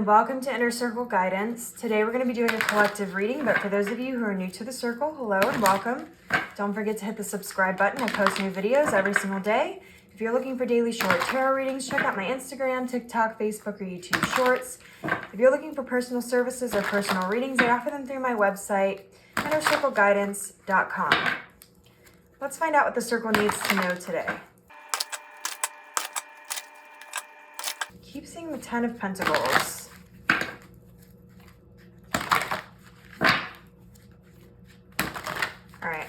and welcome to Inner Circle Guidance. Today we're going to be doing a collective reading, but for those of you who are new to the circle, hello and welcome. Don't forget to hit the subscribe button. I post new videos every single day. If you're looking for daily short tarot readings, check out my Instagram, TikTok, Facebook, or YouTube Shorts. If you're looking for personal services or personal readings, I offer them through my website, innercircleguidance.com. Let's find out what the circle needs to know today. Keep seeing the Ten of Pentacles. All right,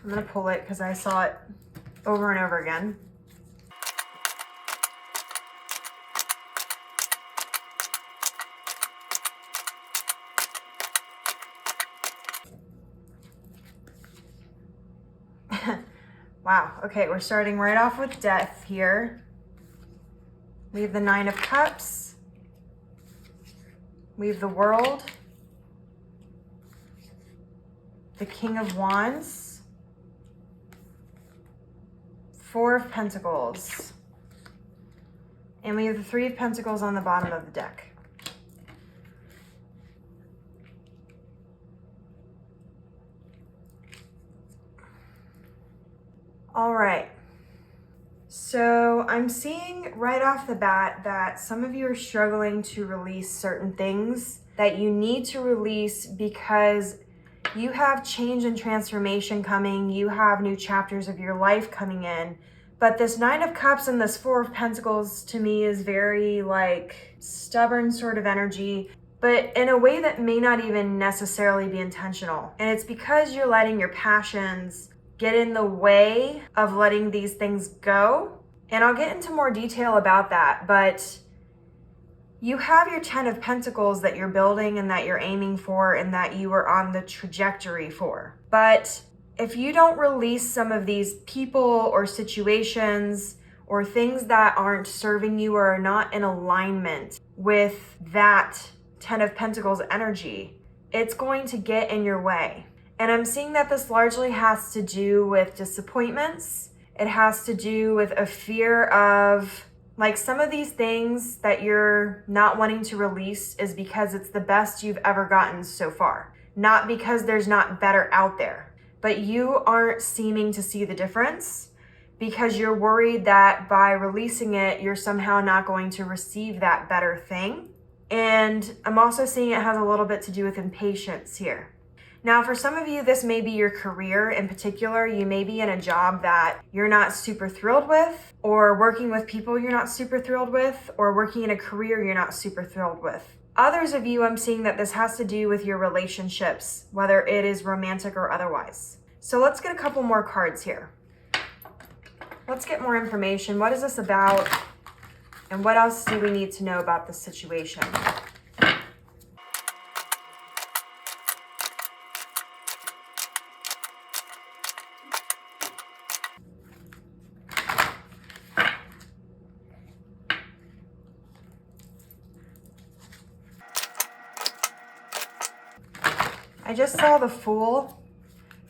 I'm gonna pull it because I saw it over and over again. Wow, okay, we're starting right off with death here. We have the Nine of Cups. We have the World. The King of Wands. Four of Pentacles. And we have the Three of Pentacles on the bottom of the deck. All right. So I'm seeing right off the bat that some of you are struggling to release certain things that you need to release because you have change and transformation coming. You have new chapters of your life coming in. But this Nine of Cups and this Four of Pentacles to me is very like stubborn sort of energy, but in a way that may not even necessarily be intentional. And it's because you're letting your passions get in the way of letting these things go. And I'll get into more detail about that, but you have your Ten of Pentacles that you're building and that you're aiming for and that you are on the trajectory for. But if you don't release some of these people or situations or things that aren't serving you or are not in alignment with that Ten of Pentacles energy, it's going to get in your way. And I'm seeing that this largely has to do with disappointments. It has to do with a fear of like some of these things that you're not wanting to release is because it's the best you've ever gotten so far. Not because there's not better out there, but you aren't seeming to see the difference because you're worried that by releasing it, you're somehow not going to receive that better thing. And I'm also seeing it has a little bit to do with impatience here. Now, for some of you, this may be your career in particular. You may be in a job that you're not super thrilled with, or working with people you're not super thrilled with, or working in a career you're not super thrilled with. Others of you, I'm seeing that this has to do with your relationships, whether it is romantic or otherwise. So let's get a couple more cards here. Let's get more information. What is this about? And what else do we need to know about this situation? I just saw the Fool.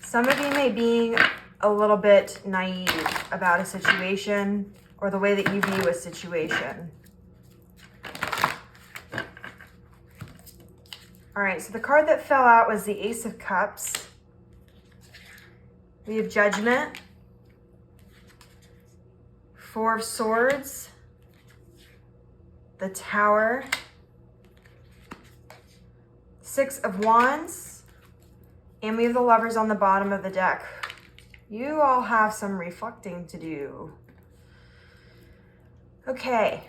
Some of you may be a little bit naive about a situation or the way that you view a situation. All right, so the card that fell out was the Ace of Cups. We have Judgment, Four of Swords, the Tower, Six of Wands, and we have the Lovers on the bottom of the deck. You all have some reflecting to do. Okay.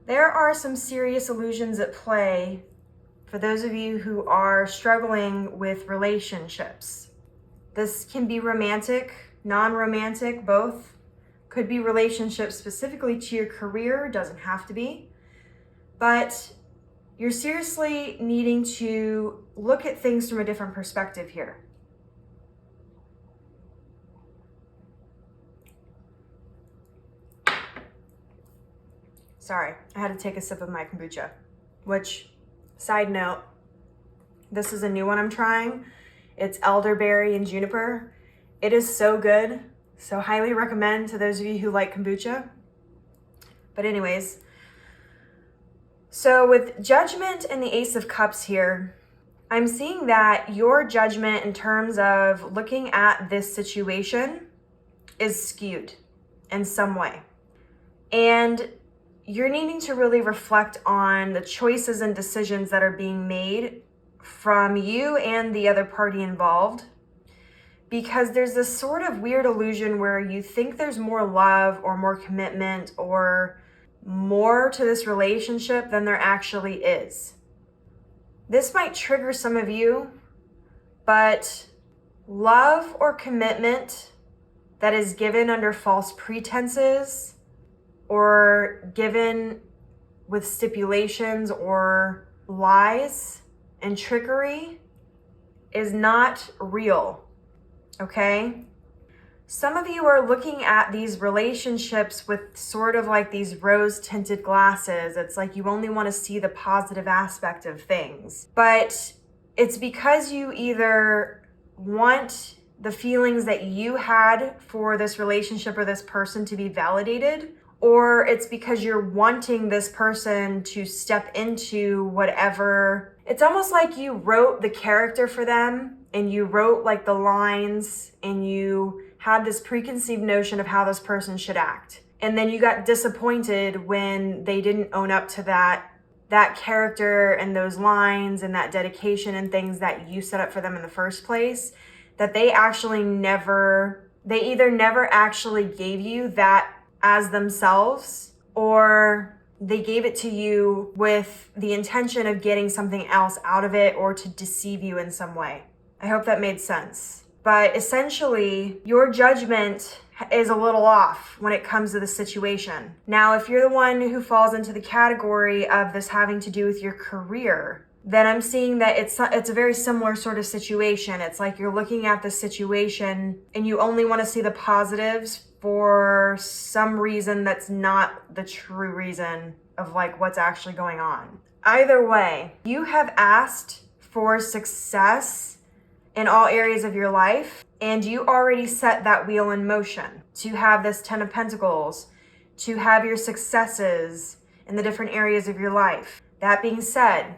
There are some serious illusions at play for those of you who are struggling with relationships. This can be romantic, non-romantic, both. Could be relationships specifically to your career, doesn't have to be. But you're seriously needing to look at things from a different perspective here. Sorry, I had to take a sip of my kombucha, which, side note, this is a new one I'm trying. It's elderberry and juniper. It is so good. So highly recommend to those of you who like kombucha. But anyways, so with Judgment and the Ace of Cups here, I'm seeing that your judgment in terms of looking at this situation is skewed in some way. And you're needing to really reflect on the choices and decisions that are being made from you and the other party involved, because there's this sort of weird illusion where you think there's more love or more commitment or more to this relationship than there actually is. This might trigger some of you, but love or commitment that is given under false pretenses or given with stipulations or lies and trickery is not real, okay? Some of you are looking at these relationships with sort of like these rose-tinted glasses. It's like you only want to see the positive aspect of things. But it's because you either want the feelings that you had for this relationship or this person to be validated, or it's because you're wanting this person to step into whatever. It's almost like you wrote the character for them and you wrote like the lines and you had this preconceived notion of how this person should act. And then you got disappointed when they didn't own up to that character and those lines and that dedication and things that you set up for them in the first place, that they either never actually gave you that as themselves, or they gave it to you with the intention of getting something else out of it or to deceive you in some way. I hope that made sense. But essentially, your judgment is a little off when it comes to the situation. Now, if you're the one who falls into the category of this having to do with your career, then I'm seeing that it's a very similar sort of situation. It's like you're looking at the situation and you only want to see the positives for some reason that's not the true reason of like what's actually going on. Either way, you have asked for success in all areas of your life, and you already set that wheel in motion to have this 10 of Pentacles, to have your successes in the different areas of your life. That being said,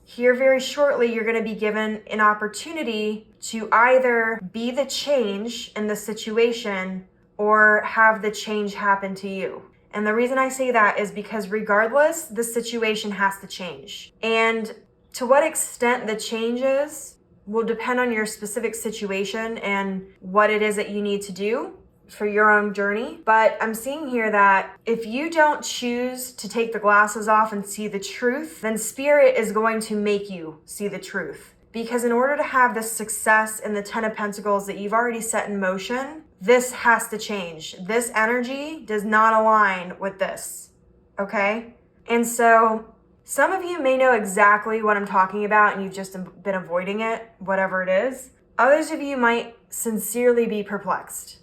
here very shortly, you're going to be given an opportunity to either be the change in the situation or have the change happen to you. And the reason I say that is because regardless, the situation has to change. And to what extent the changes will depend on your specific situation and what it is that you need to do for your own journey. But I'm seeing here that if you don't choose to take the glasses off and see the truth, then Spirit is going to make you see the truth. Because in order to have the success in the 10 of Pentacles that you've already set in motion, this has to change. This energy does not align with this, okay? And so some of you may know exactly what I'm talking about and you've just been avoiding it, whatever it is. Others of you might sincerely be perplexed.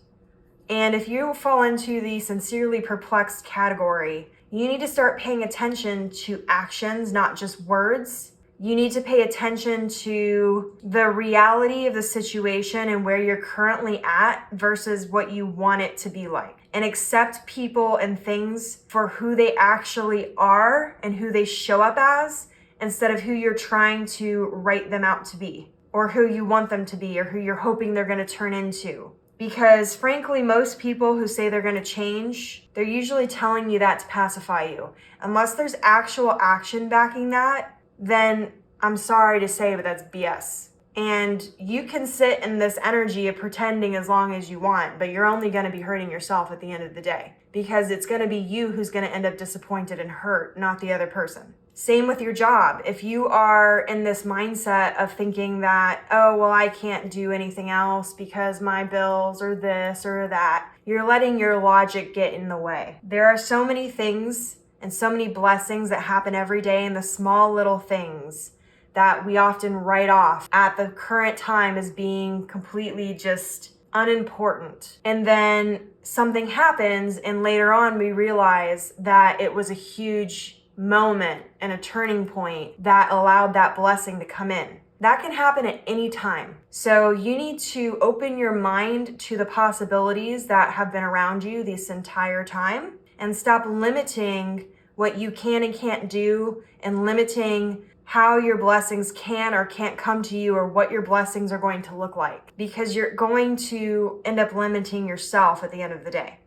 And if you fall into the sincerely perplexed category, you need to start paying attention to actions, not just words. You need to pay attention to the reality of the situation and where you're currently at versus what you want it to be like. And accept people and things for who they actually are and who they show up as, instead of who you're trying to write them out to be, or who you want them to be, or who you're hoping they're going to turn into. Because frankly, most people who say they're going to change, they're usually telling you that to pacify you. Unless there's actual action backing that, then I'm sorry to say, but that's BS. And you can sit in this energy of pretending as long as you want, but you're only going to be hurting yourself at the end of the day, because it's going to be you who's going to end up disappointed and hurt, not the other person. Same with your job. If you are in this mindset of thinking that, oh, well, I can't do anything else because my bills or this or that, you're letting your logic get in the way. There are so many things and so many blessings that happen every day in the small little things that we often write off at the current time as being completely just unimportant. And then something happens and later on we realize that it was a huge moment and a turning point that allowed that blessing to come in. That can happen at any time. So you need to open your mind to the possibilities that have been around you this entire time and stop limiting what you can and can't do and limiting how your blessings can or can't come to you or what your blessings are going to look like, because you're going to end up limiting yourself at the end of the day.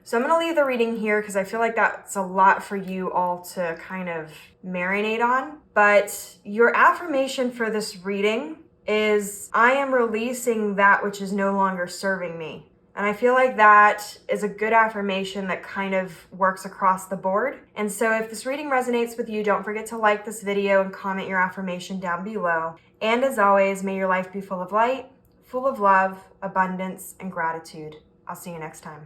So I'm going to leave the reading here because I feel like that's a lot for you all to kind of marinate on. But your affirmation for this reading is, I am releasing that which is no longer serving me. And I feel like that is a good affirmation that kind of works across the board. And so if this reading resonates with you, don't forget to like this video and comment your affirmation down below. And as always, may your life be full of light, full of love, abundance, and gratitude. I'll see you next time.